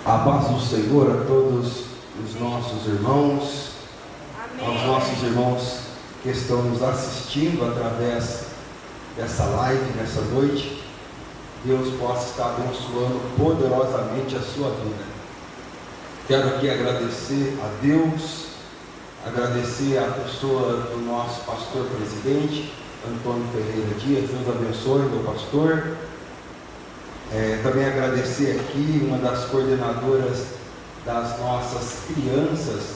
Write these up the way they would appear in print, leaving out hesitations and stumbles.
A paz do Senhor a todos os nossos irmãos, amém. Aos nossos irmãos que estão nos assistindo através dessa live, nessa noite. Deus possa estar abençoando poderosamente a sua vida. Quero aqui agradecer a Deus, agradecer a pessoa do nosso pastor presidente, Antônio Ferreira Dias. Deus abençoe, meu pastor. Também agradecer aqui uma das coordenadoras das nossas crianças,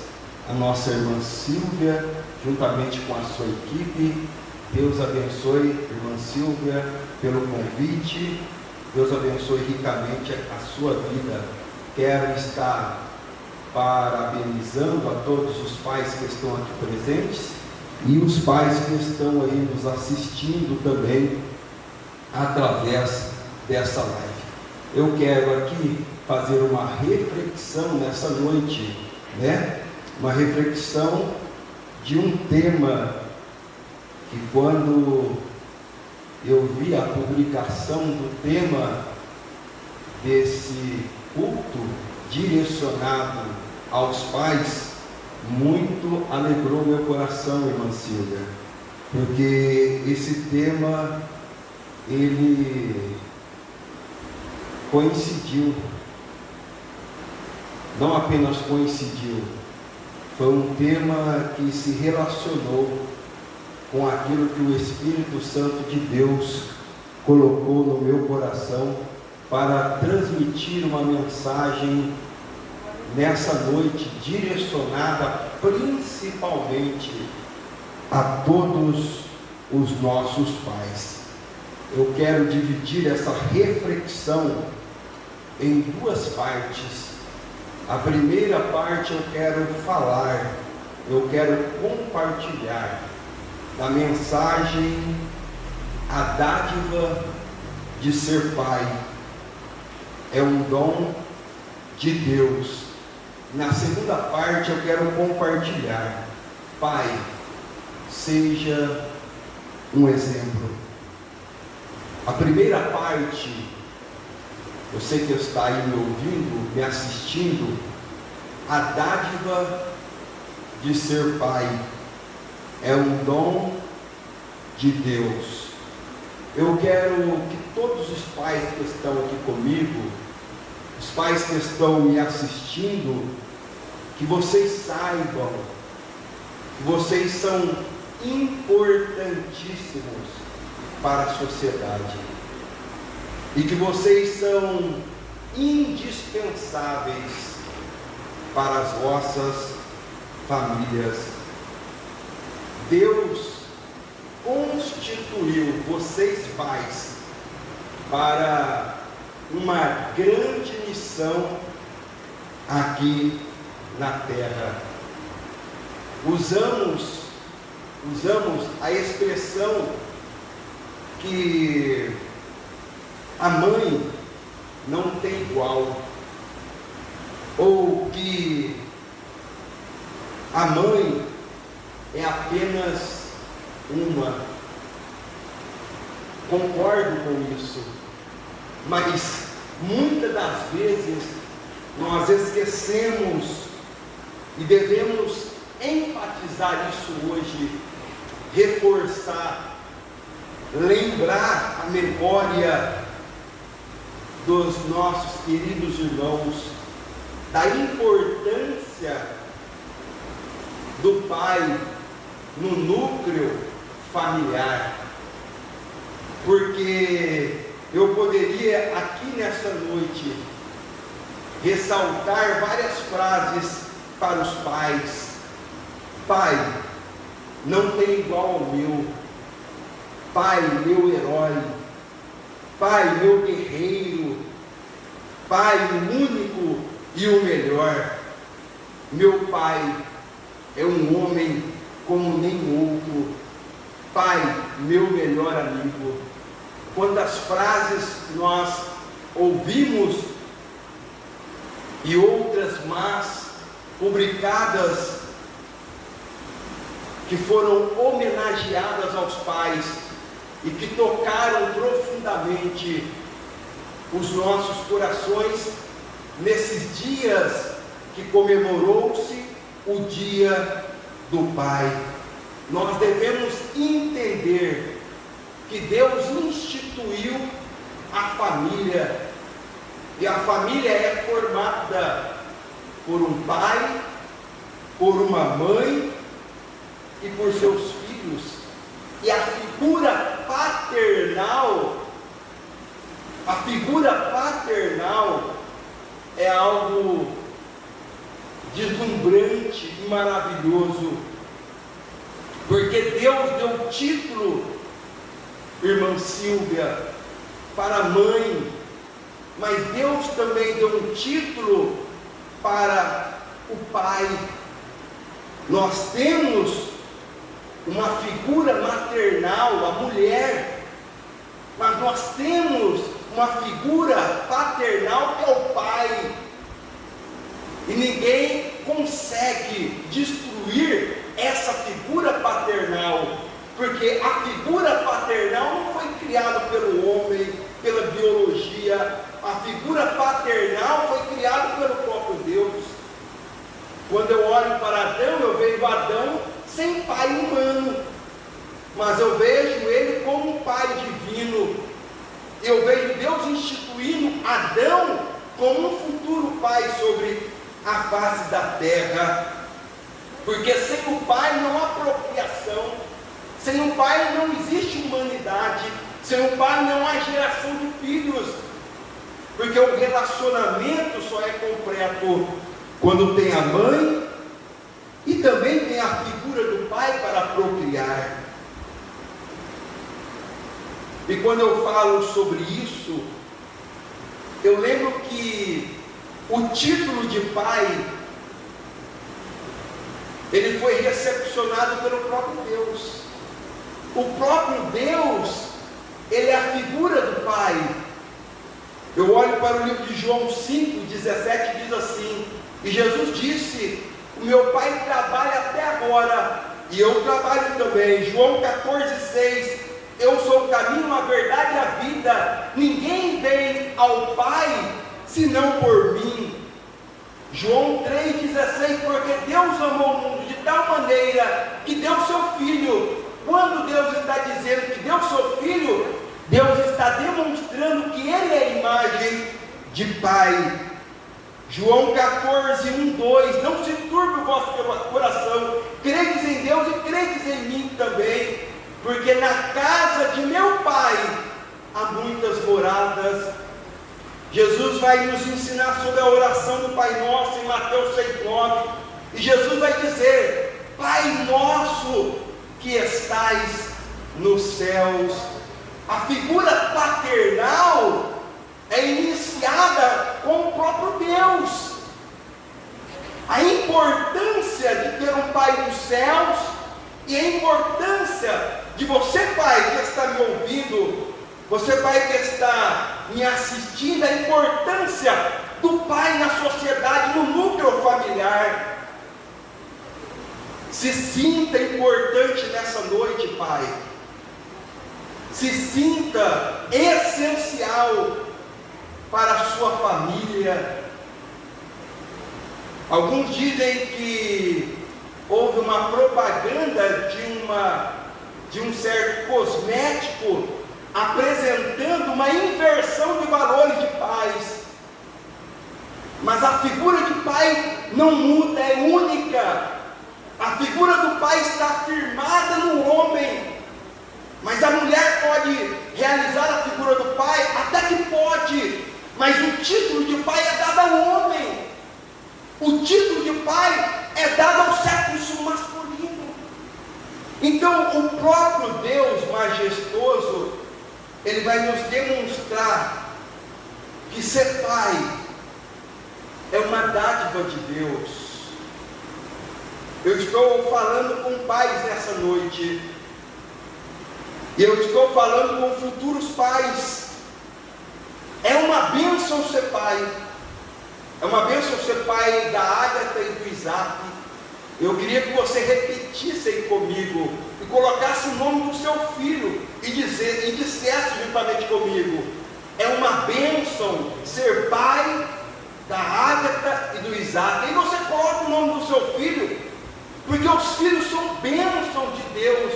a nossa irmã Silvia, juntamente com a sua equipe. Deus abençoe, irmã Silvia, pelo convite. Deus abençoe ricamente a sua vida. Quero estar parabenizando a todos os pais que estão aqui presentes e os pais que estão aí nos assistindo também através dessa live. Eu quero aqui fazer uma reflexão nessa noite, uma reflexão de um tema que, quando eu vi a publicação do tema desse culto direcionado aos pais, muito alegrou meu coração, irmã Silvia, porque esse tema, ele coincidiu, não apenas coincidiu, foi um tema que se relacionou com aquilo que o Espírito Santo de Deus colocou no meu coração para transmitir uma mensagem nessa noite, direcionada principalmente a todos os nossos pais. Eu quero dividir essa reflexão em duas partes. A primeira parte eu quero falar, eu quero compartilhar da mensagem A Dádiva de Ser Pai. É um dom de Deus. Na segunda parte eu quero compartilhar: Pai, seja um exemplo. A primeira parte, você que está aí me ouvindo, me assistindo, a dádiva de ser pai é um dom de Deus. Eu quero que todos os pais que estão aqui comigo, os pais que estão me assistindo, que vocês saibam que vocês são importantíssimos para a sociedade e que vocês são indispensáveis para as vossas famílias. Deus constituiu vocês pais para uma grande missão aqui na terra. Usamos a expressão que a mãe não tem igual, ou que a mãe é apenas uma. Concordo com isso, mas muitas das vezes nós esquecemos e devemos enfatizar isso hoje, reforçar, lembrar a memória dos nossos queridos irmãos da importância do pai no núcleo familiar, porque eu poderia aqui nessa noite ressaltar várias frases para os pais. Pai, não tem igual ao meu. Pai, meu herói. Pai, meu guerreiro. Pai, o único e o melhor. Meu pai é um homem como nenhum outro. Pai, meu melhor amigo. Quantas frases nós ouvimos e outras más publicadas que foram homenageadas aos pais e que tocaram profundamente os nossos corações nesses dias que comemorou-se o Dia do Pai, nós devemos entender que Deus instituiu a família, e a família é formada por um pai, por uma mãe e por seus filhos. E a figura paternal é algo deslumbrante e maravilhoso, porque Deus deu título, irmã Silvia, para a mãe, mas Deus também deu um título para o pai. Nós temos uma figura maternal, a mulher, mas nós temos uma figura paternal que é o pai, e ninguém consegue destruir essa figura paternal, porque a figura paternal não foi criada pelo homem, pela biologia. A figura paternal foi criada pelo próprio Deus. Quando eu olho para Adão, eu vejo Adão sem pai humano, mas eu vejo ele como um pai divino. Eu vejo Deus instituindo Adão como um futuro pai sobre a face da terra, porque sem o pai não há procriação, sem o pai não existe humanidade, sem o pai não há geração de filhos, porque o relacionamento só é completo quando tem a mãe e também tem a figura do pai para procriar. E quando eu falo sobre isso, eu lembro que o título de pai, ele foi recepcionado pelo próprio Deus. O próprio Deus, ele é a figura do pai. Eu olho para o livro de João 5:17, diz assim: e Jesus disse: o meu pai trabalha até agora, e eu trabalho também. João 14:6: eu sou o caminho, a verdade e a vida, ninguém vem ao Pai senão por mim. João 3,16: porque Deus amou o mundo de tal maneira que deu seu Filho. Quando Deus está dizendo que deu seu Filho, Deus está demonstrando que Ele é a imagem de Pai. João 14:1-2: não se turbe o vosso coração, credes em Deus e credes em mim também, porque na casa de meu Pai há muitas moradas. Jesus vai nos ensinar sobre a oração do Pai Nosso em Mateus 6:9, e Jesus vai dizer: Pai nosso que estais nos céus. A figura paternal é iniciada com o próprio Deus. A importância de ter um Pai nos céus, e a importância de você, pai que está me ouvindo, você, pai que está me assistindo, a importância do pai na sociedade, no núcleo familiar. Se sinta importante nessa noite, pai. Se sinta essencial para a sua família. Alguns dizem que houve uma propaganda de um certo cosmético apresentando uma inversão de valores de pais. Mas a figura de pai não muda, é única. A figura do pai está firmada no homem, mas a mulher pode realizar a figura do pai, até que pode, mas o título de pai é dado ao homem. O título de pai é dado ao sexo masculino. Então o próprio Deus majestoso, ele vai nos demonstrar que ser pai é uma dádiva de Deus. Eu estou falando com pais nessa noite, e eu estou falando com futuros pais. É uma bênção ser pai. É uma bênção ser pai da Ágata e do Isaac. Eu queria que você repetisse aí comigo e colocasse o nome do seu filho e dissesse juntamente comigo: é uma bênção ser pai da Ágata e do Isaac. E você coloca o nome do seu filho, porque os filhos são bênção de Deus.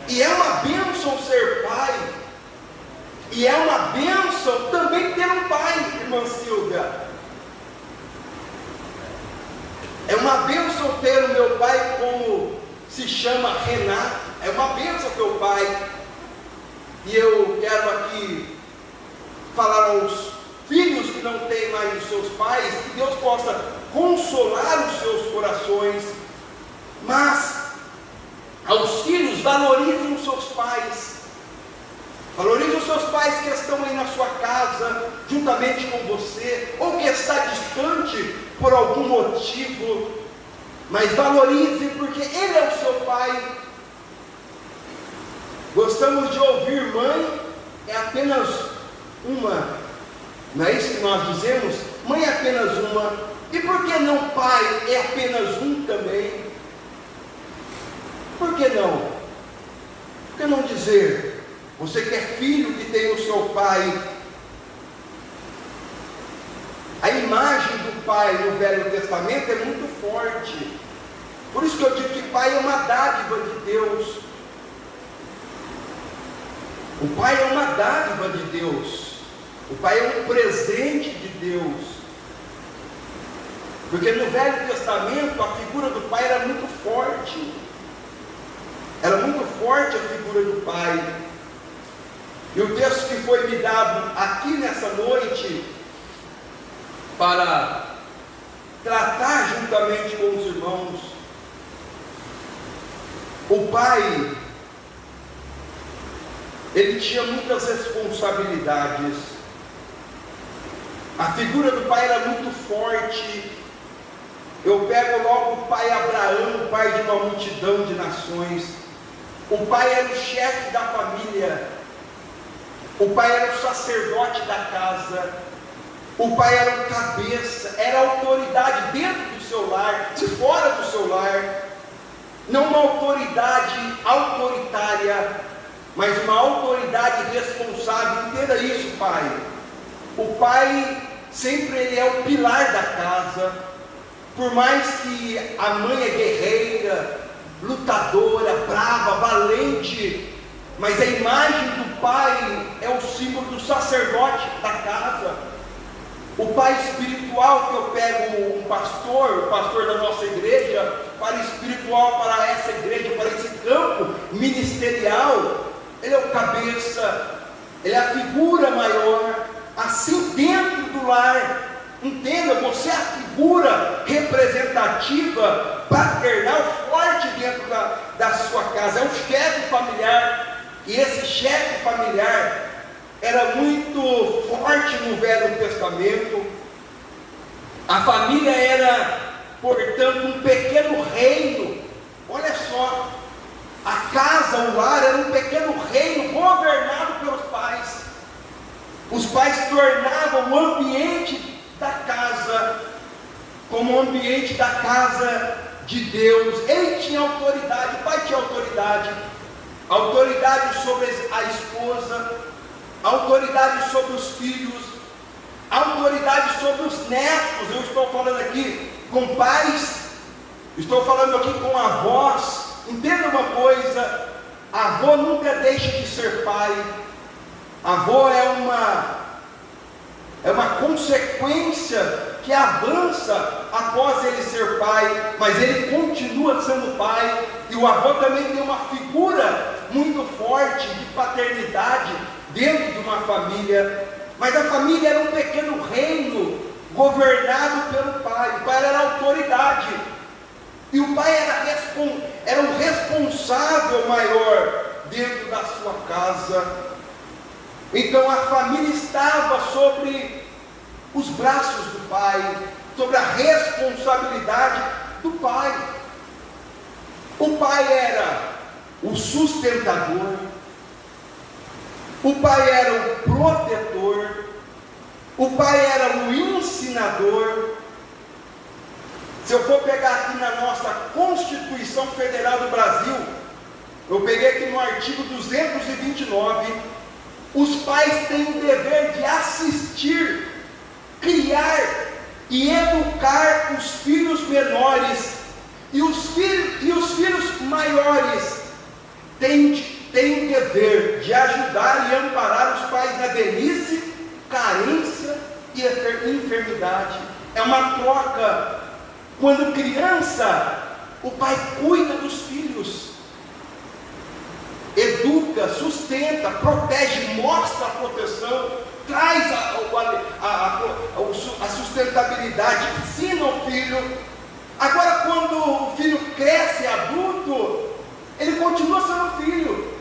E é uma bênção ser pai. E é uma bênção também ter um pai, irmã Silvia. É uma bênção ter o meu pai, como se chama Renato. É uma bênção ter o pai. E eu quero aqui falar aos filhos que não têm mais os seus pais, que Deus possa consolar os seus corações. Mas aos filhos, valorizem os seus pais. Valorizem os seus pais que estão aí na sua casa, juntamente com você, ou que está distante por algum motivo. Mas valorize, porque ele é o seu pai. Gostamos de ouvir mãe é apenas uma. Não é isso que nós dizemos? Mãe é apenas uma. E por que não pai é apenas um também? Por que não? Por que não dizer? Você que é filho, que tem o seu pai. A imagem do pai no Velho Testamento é muito forte. Por isso que eu digo que pai é uma dádiva de Deus. O pai é uma dádiva de Deus. O pai é um presente de Deus. Porque no Velho Testamento a figura do pai era muito forte. Era muito forte a figura do pai. E o texto que foi me dado aqui nessa noite, para tratar juntamente com os irmãos, o pai, ele tinha muitas responsabilidades. A figura do pai era muito forte. Eu pego logo o pai Abraão, o pai de uma multidão de nações. O pai era o chefe da família. O pai era o sacerdote da casa. O pai era o cabeça, era a autoridade dentro do seu lar e fora do seu lar. Não uma autoridade autoritária, mas uma autoridade responsável. Entenda isso, pai. O pai sempre ele é o pilar da casa. Por mais que a mãe é guerreira, lutadora, brava, valente, mas a imagem do pai é o símbolo do sacerdote da casa. O pai espiritual, que eu pego um pastor, o pastor da nossa igreja, para espiritual, para essa igreja, para esse campo ministerial, ele é o cabeça, ele é a figura maior. Assim dentro do lar, entenda, você é a figura representativa, paternal, forte dentro da sua casa, é o chefe familiar. E esse chefe familiar era muito forte no Velho Testamento. A família era, portanto, um pequeno reino. Olha só, a casa, o lar era um pequeno reino governado pelos pais. Os pais tornavam o ambiente da casa como o ambiente da casa de Deus. Ele tinha autoridade, o pai tinha autoridade. Autoridade sobre a esposa, autoridade sobre os filhos, autoridade sobre os netos. Eu estou falando aqui com pais, estou falando aqui com avós. Entenda uma coisa: avô nunca deixa de ser pai. Avô é uma consequência que avança após ele ser pai, mas ele continua sendo pai. E o avô também tem uma figura muito forte de paternidade dentro de uma família. Mas a família era um pequeno reino governado pelo pai. O pai era a autoridade e o pai era o responsável maior dentro da sua casa. Então a família estava sobre os braços do pai, sobre a responsabilidade do pai. O pai era o sustentador, o pai era o protetor, o pai era o ensinador. Se eu for pegar aqui na nossa Constituição Federal do Brasil, eu peguei aqui no artigo 229, os pais têm o dever de assistir criar e educar os filhos menores, e os filhos maiores têm o dever de ajudar e amparar os pais na velhice, carência e enfermidade. É uma troca. Quando criança, o pai cuida dos filhos, educa, sustenta, protege, mostra a proteção, traz a sustentabilidade, ensina o filho. Agora, quando o filho cresce adulto, ele continua sendo filho.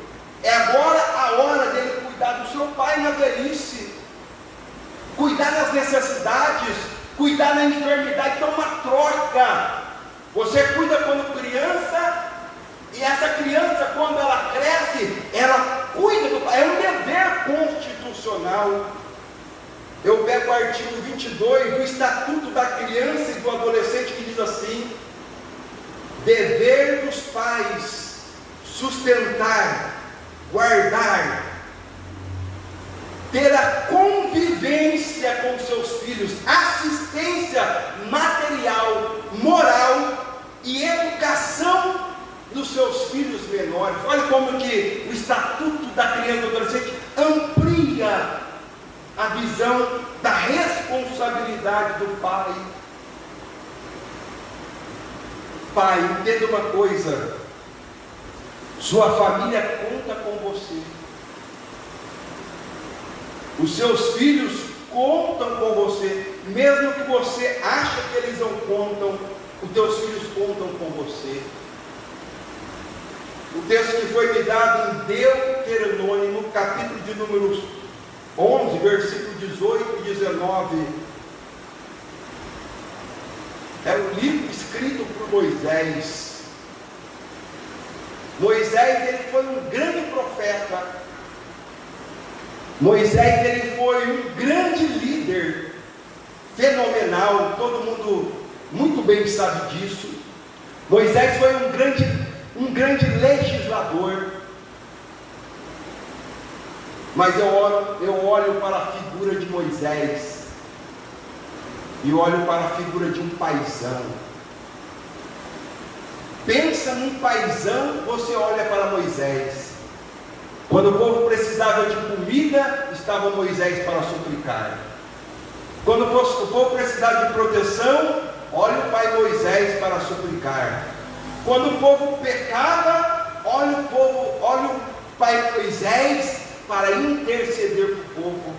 É agora a hora dele cuidar do seu pai na velhice, cuidar das necessidades, cuidar da enfermidade. Então, uma troca. Você cuida quando criança, e essa criança, quando ela cresce, ela cuida do pai. É um dever constitucional. Eu pego o artigo 22 do Estatuto da Criança e do Adolescente, que diz assim: dever dos pais sustentar, guardar, ter a convivência com seus filhos, assistência material, moral e educação dos seus filhos menores. Olha como que o Estatuto da Criança e do Adolescente amplia a visão da responsabilidade do pai. Pai, entenda uma coisa: sua família conta com você, os seus filhos contam com você, mesmo que você ache que eles não contam, os teus filhos contam com você. O texto que foi me dado em Deuteronômio, capítulo de números 11, versículo 18 e 19, é um livro escrito por Moisés. Moisés, ele foi um grande profeta. Moisés, ele foi um grande líder, fenomenal, todo mundo muito bem sabe disso. Moisés foi um grande legislador. Mas eu olho para a figura de Moisés, e olho para a figura de um paizão. Pensa num paizão, você olha para Moisés. Quando o povo precisava de comida, estava Moisés para suplicar. Quando o povo precisava de proteção, olha o pai Moisés para suplicar. Quando o povo pecava, olha o pai Moisés para interceder para o povo.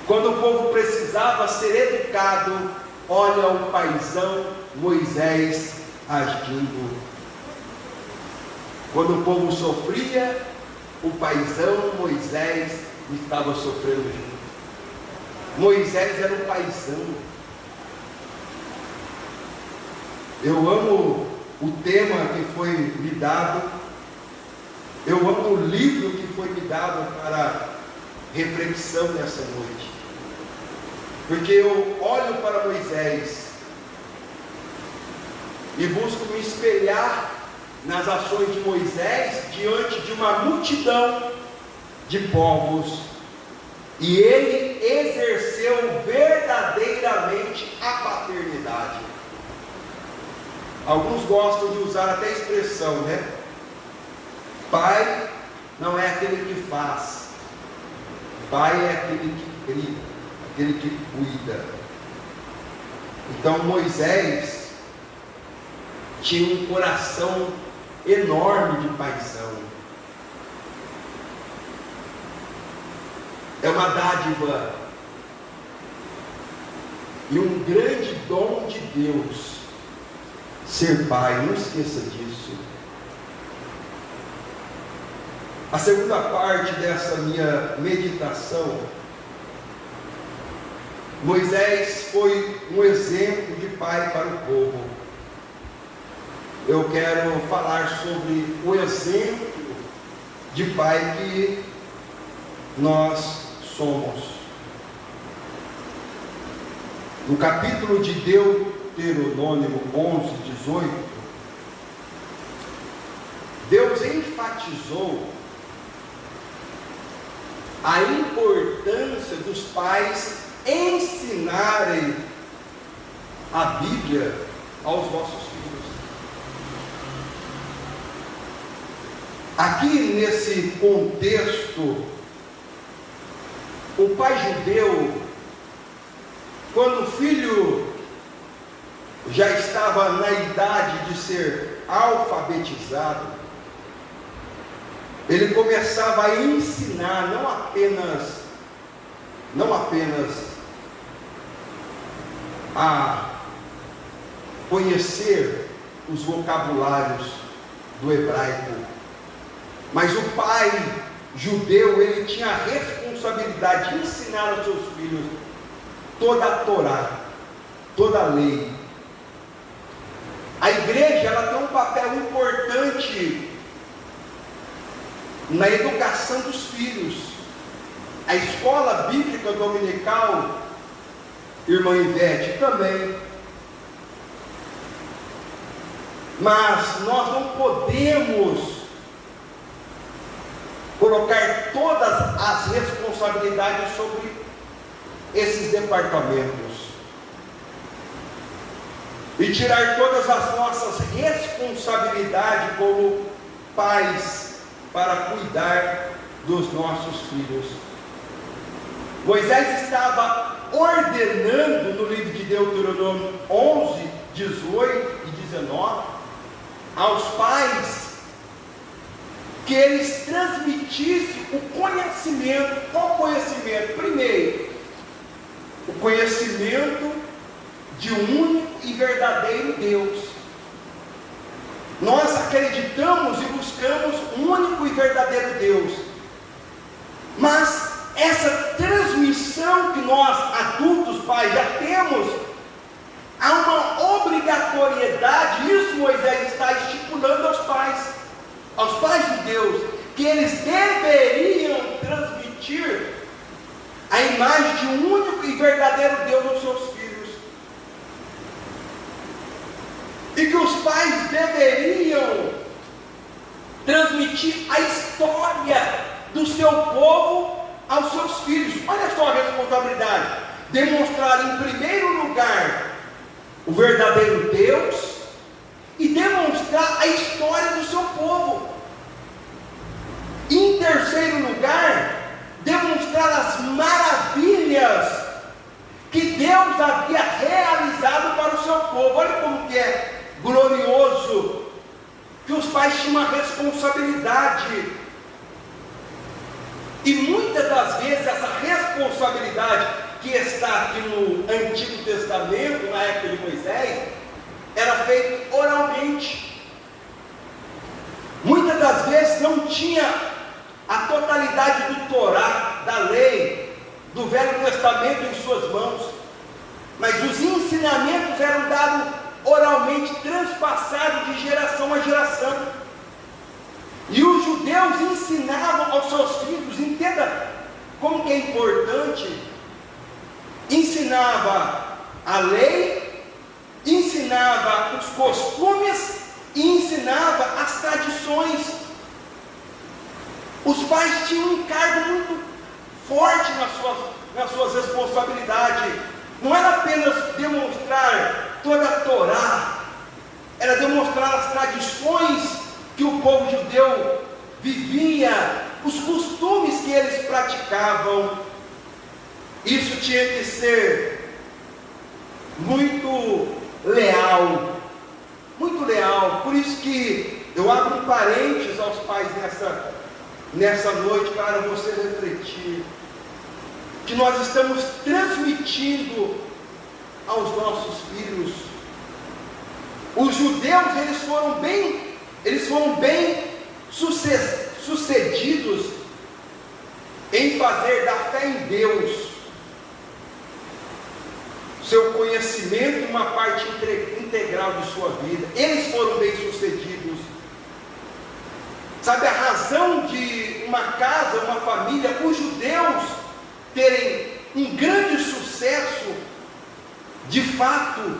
Quando o povo precisava ser educado, olha o paizão Moisés agindo. Quando o povo sofria, o paizão Moisés estava sofrendo junto. Moisés era um paizão. Eu amo o tema que foi me dado. Eu amo o livro que foi me dado para reflexão nessa noite. Porque eu olho para Moisés e busco me espelhar nas ações de Moisés diante de uma multidão de povos, e ele exerceu verdadeiramente a paternidade. Alguns gostam de usar até a expressão, né? Pai não é aquele que faz, pai é aquele que cria, aquele que cuida. Então Moisés tinha um coração enorme de paixão. É uma dádiva e um grande dom de Deus ser pai, não esqueça disso. A segunda parte dessa minha meditação, Moisés foi um exemplo de pai para o povo. Eu quero falar sobre o exemplo de pai que nós somos. No capítulo de Deuteronômio 11, 18, Deus enfatizou a importância dos pais ensinarem a Bíblia aos vossos filhos. Aqui nesse contexto, o pai judeu, quando o filho já estava na idade de ser alfabetizado, ele começava a ensinar não apenas a conhecer os vocabulários do hebraico, mas o pai judeu, ele tinha a responsabilidade de ensinar aos seus filhos toda a Torá, toda a lei. A igreja, ela tem um papel importante na educação dos filhos. A escola bíblica dominical, irmã Ivete, também. Mas nós não podemos colocar todas as responsabilidades sobre esses departamentos e tirar todas as nossas responsabilidades como pais para cuidar dos nossos filhos. Moisés estava ordenando no livro de Deuteronômio 11, 18 e 19 aos pais que eles transmitissem o conhecimento. Qual conhecimento? Primeiro, o conhecimento de um único e verdadeiro Deus. Nós acreditamos e buscamos um único e verdadeiro Deus, mas essa transmissão que nós, adultos, pais, já temos, há uma obrigatoriedade. Isso Moisés está estipulando aos pais judeus, que eles deveriam transmitir a imagem de um único e verdadeiro Deus aos seus filhos, e que os pais deveriam transmitir a história do seu povo aos seus filhos. Olha só a responsabilidade: demonstrar em primeiro lugar o verdadeiro Deus e demonstrar a história do seu povo. Em terceiro lugar, demonstrar as maravilhas que Deus havia realizado para o seu povo. Olha como que é glorioso, que os pais tinham uma responsabilidade. E muitas das vezes essa responsabilidade que está aqui no Antigo Testamento, na época de Moisés, era feita oralmente. Muitas das vezes não tinha a totalidade do Torá, da lei, do Velho Testamento em suas mãos, mas os ensinamentos eram dados oralmente, transpassados de geração a geração. E os judeus ensinavam aos seus filhos, entenda como que é importante, ensinava a lei, ensinava os costumes e ensinava as tradições. Os pais tinham um encargo muito forte nas suas responsabilidades. Não era apenas demonstrar toda a Torá, era demonstrar as tradições que o povo judeu vivia, os costumes que eles praticavam. Isso tinha que ser muito leal, muito leal. Por isso que eu abro um parênteses aos pais nessa noite, para você refletir, que nós estamos transmitindo aos nossos filhos. Os judeus, eles foram bem sucedidos em fazer da fé em Deus seu conhecimento uma parte integral de sua vida. Eles foram bem sucedidos. Sabe, a razão de uma casa, uma família, os judeus terem um grande sucesso de fato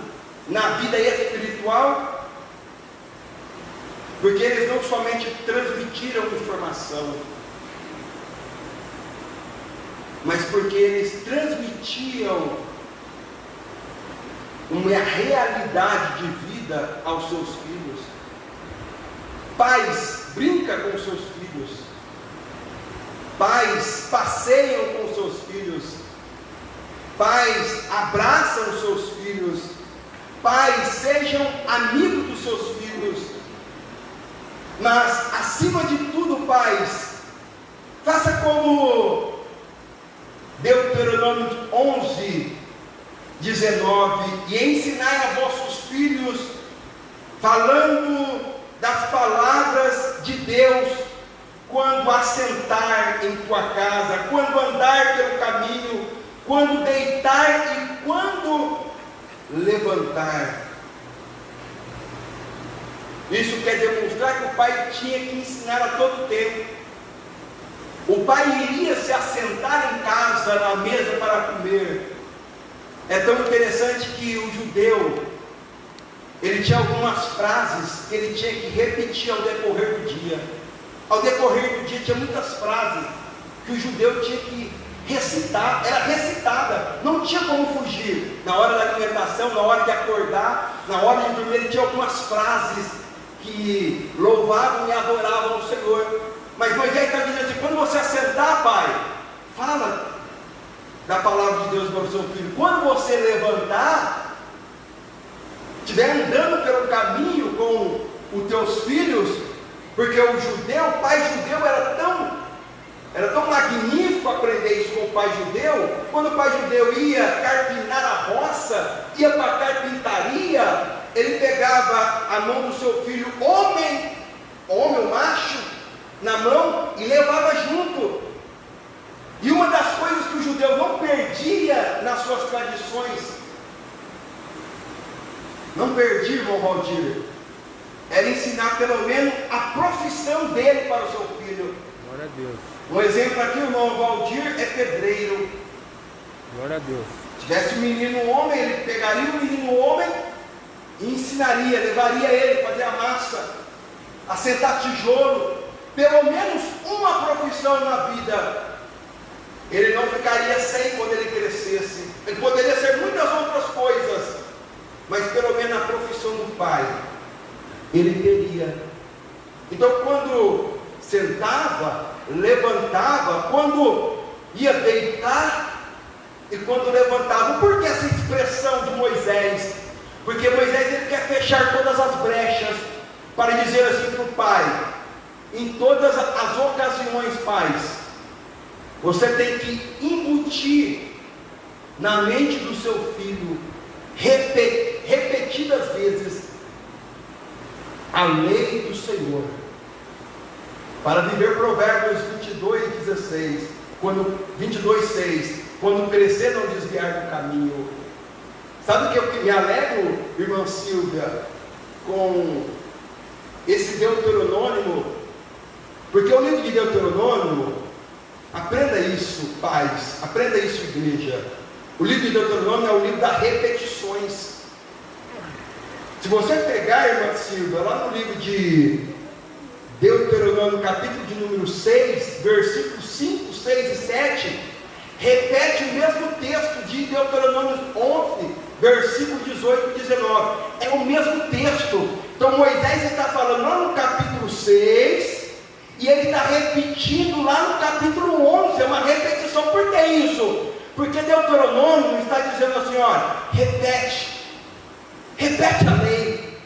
na vida espiritual, porque eles não somente transmitiram informação, mas porque eles transmitiam uma realidade de vida aos seus filhos. Pais brincam com seus filhos, pais passeiam com seus filhos, pais abraçam seus filhos, pais sejam amigos dos seus filhos, mas acima de tudo, pais, faça como Deuteronômio 11, 19, e ensinai a vossos filhos, falando das palavras de Deus, quando assentar em tua casa, quando andar pelo caminho, quando deitar e quando levantar. Isso quer demonstrar que o pai tinha que ensinar a todo tempo. O pai iria se assentar em casa, na mesa para comer. É tão interessante que o judeu, ele tinha algumas frases que ele tinha que repetir ao decorrer do dia. Ao decorrer do dia tinha muitas frases que o judeu tinha que recitar, era recitada, não tinha como fugir. Na hora da alimentação, na hora de acordar, na hora de dormir, ele tinha algumas frases que louvavam e adoravam o Senhor. Mas Moisés está dizendo assim: quando você assentar, pai, fala da palavra de Deus para o seu filho. Quando você levantar, estiver andando pelo caminho com os teus filhos, porque o judeu, o pai judeu era tão magnífico aprender isso com o pai judeu. Quando o pai judeu ia carpinar a roça, ia para a carpintaria, ele pegava a mão do seu filho, homem, o macho, na mão e levava junto. E uma das coisas que o judeu não perdia nas suas tradições, não perdia, irmão Valdir, era ensinar pelo menos a profissão dele para o seu filho. Glória a Deus. Um exemplo aqui, o irmão Valdir é pedreiro. Glória a Deus. Se tivesse um menino homem, ele pegaria o menino homem e ensinaria, levaria ele a fazer a massa, a sentar tijolo, pelo menos uma profissão na vida. Ele não ficaria sem quando ele crescesse. Ele poderia ser muitas outras coisas, mas pelo menos a profissão do pai ele teria. Então, quando sentava, levantava, quando ia deitar e quando levantava. Por que essa expressão de Moisés? Porque Moisés ele quer fechar todas as brechas para dizer assim para o pai: em todas as ocasiões, pais, você tem que embutir na mente do seu filho repetidas vezes a lei do Senhor, para viver Provérbios 22:16, 22:6, quando crescer não desviar do caminho. Sabe o que eu me alegro, irmã Silvia, com esse Deuteronômio? Porque o livro de Deuteronômio, aprenda isso, pais, aprenda isso, igreja. O livro de Deuteronômio é o livro das repetições. Se você pegar, irmã Silvia, lá no livro de Deuteronômio, capítulo de número 6, versículos 5, 6 e 7, repete o mesmo texto de Deuteronômio 11, versículo 18 e 19. É o mesmo texto. Então Moisés está falando lá no capítulo 6, e ele está repetindo lá no capítulo 11, é uma repetição. Por que isso? Porque Deuteronômio está dizendo assim: olha, repete a lei,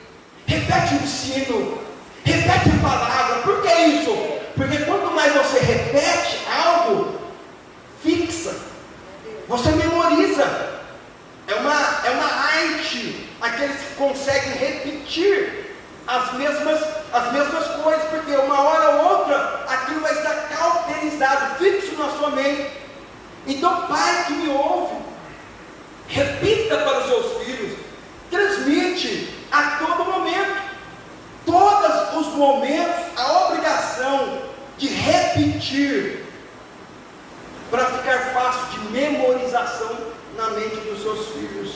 repete o ensino, repete a palavra. Por que isso? Porque quanto mais você repete algo, fixa, você memoriza. É uma arte aqueles que conseguem repetir as mesmas coisas, porque uma hora ou outra aquilo vai estar cauterizado, fixo na sua mente. Então, pai que me ouve, repita para os seus filhos, transmite a todo momento, todos os momentos, a obrigação de repetir, para ficar fácil de memorização na mente dos seus filhos.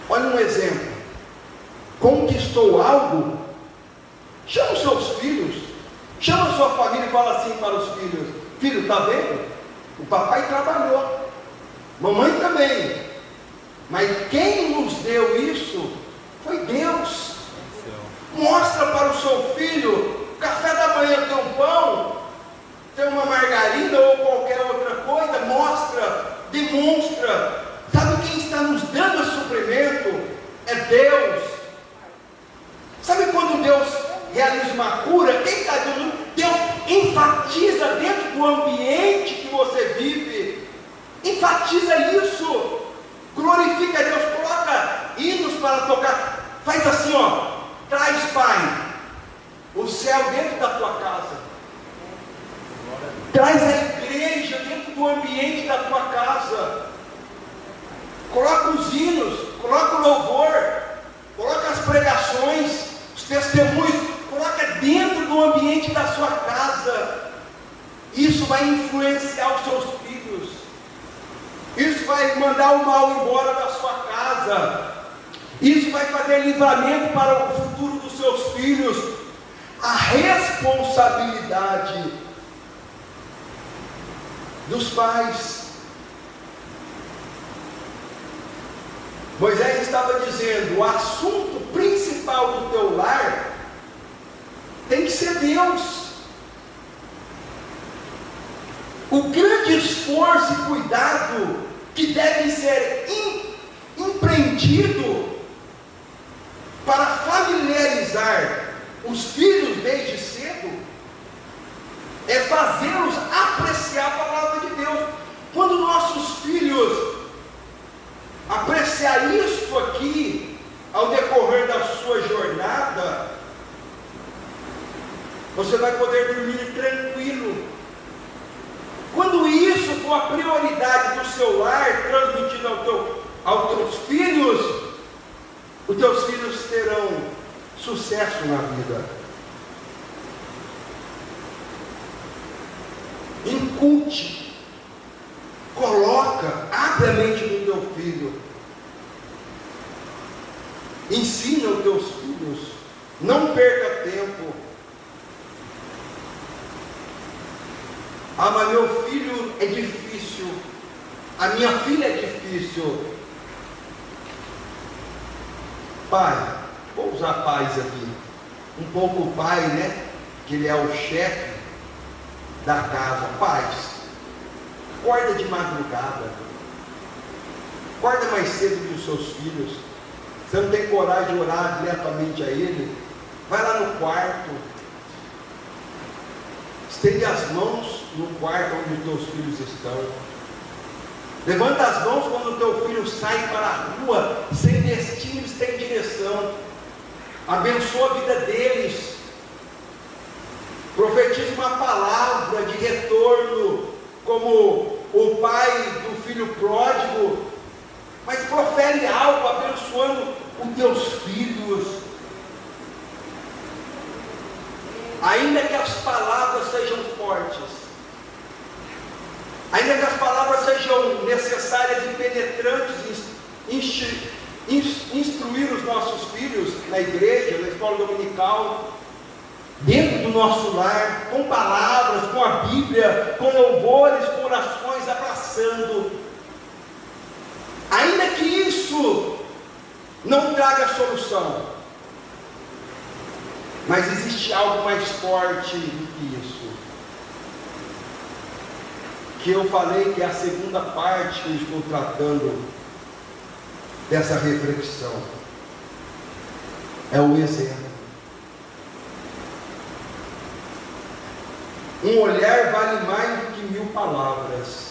Olha um exemplo: conquistou algo, chama os seus filhos, Chama a sua família e fala assim para os filhos: filho, está vendo? O papai trabalhou, mamãe também, mas quem nos deu isso foi Deus. Mostra para o seu filho: café da manhã tem um pão, tem uma margarina ou qualquer outra coisa. Mostra, demonstra. Sabe quem está nos dando esse suprimento? É Deus. Sabe quando Deus realiza uma cura? Quem está dando? Deus enfatiza dentro do ambiente que você vive. Enfatiza isso. Glorifica a Deus. Coloca hinos para tocar. Faz assim, ó. Traz, Pai, o céu dentro da tua casa. Traz a igreja dentro do ambiente da tua casa. Coloca os hinos, coloca o louvor, coloca as pregações, os testemunhos, coloca dentro do ambiente da sua casa. Isso vai influenciar os seus filhos. Isso vai mandar o mal embora da sua casa. Isso vai fazer livramento para o futuro dos seus filhos. A responsabilidade dos pais. Moisés estava dizendo: o assunto principal do teu lar tem que ser Deus. O grande esforço e cuidado que deve ser empreendido para familiarizar os filhos desde cedo é fazê-los apreciar a palavra de Deus. Quando nossos filhos apreciar isso aqui ao decorrer da sua jornada, você vai poder dormir tranquilo. Quando isso for a prioridade do seu lar, transmitido aos teus filhos, os teus filhos terão sucesso na vida. Incute, coloca, abre a mente do teu filho, ensina os teus filhos, não perca tempo. Ah, mas meu filho é difícil, a minha filha é difícil. Pai, vou usar pais aqui, um pouco o pai, né, que ele é o chefe da casa. Pais, acorda de madrugada, acorda mais cedo que os seus filhos. Você não tem coragem de orar diretamente a ele? Vai lá no quarto, estende as mãos no quarto onde os teus filhos estão. Levanta as mãos quando o teu filho sai para a rua, sem destino, sem direção. Abençoa a vida deles. Profetiza uma palavra de retorno, como o pai do filho pródigo. Mas profere algo abençoando os teus filhos. Ainda que as palavras sejam fortes, ainda que as palavras sejam necessárias e penetrantes, instruir os nossos filhos na igreja, na escola dominical, dentro do nosso lar, com palavras, com a Bíblia, com louvores, com orações, abraçando. Ainda que isso não traga solução, mas existe algo mais forte do que isso, que eu falei que é a segunda parte que eu estou tratando dessa reflexão, é o exemplo. Um olhar vale mais do que 1000 palavras,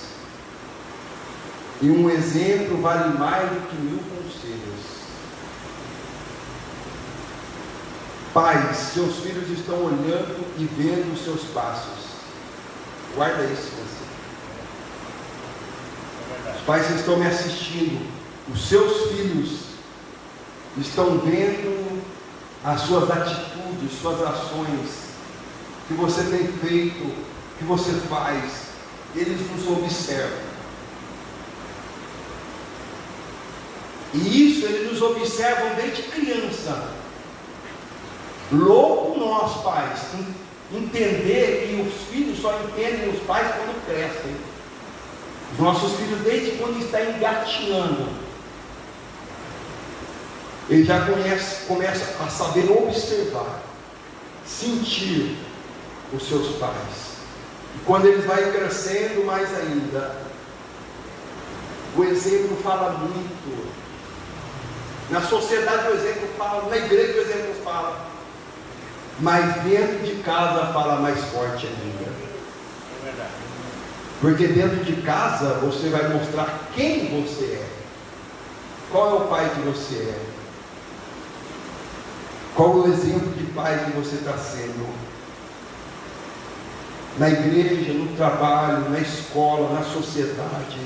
e um exemplo vale mais do que 1000 conselhos. Pais, seus filhos estão olhando e vendo os seus passos. Guarda isso você. Os pais que estão me assistindo, os seus filhos estão vendo as suas atitudes, suas ações, que você tem feito, que você faz. Eles nos observam. E isso eles nos observam desde criança. Louco nós, pais, entender que os filhos só entendem os pais quando crescem. Os nossos filhos, desde quando estão engatinhando, eles já começam a saber observar, sentir os seus pais. E quando eles vão crescendo mais ainda, o exemplo fala muito. Na sociedade o exemplo fala, na igreja o exemplo fala, mas dentro de casa fala mais forte ainda. É verdade. Porque dentro de casa você vai mostrar quem você é. Qual é o pai que você é? Qual o exemplo de pai que você está sendo? Na igreja, no trabalho, na escola, na sociedade.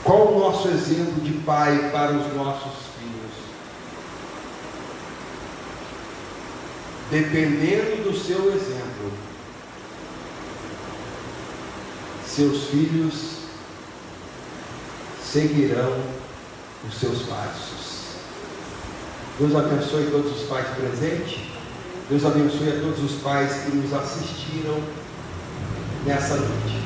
Qual o nosso exemplo de pai para os nossos filhos? Dependendo do seu exemplo, seus filhos seguirão os seus passos. Deus abençoe todos os pais presentes. Deus abençoe a todos os pais que nos assistiram nessa noite.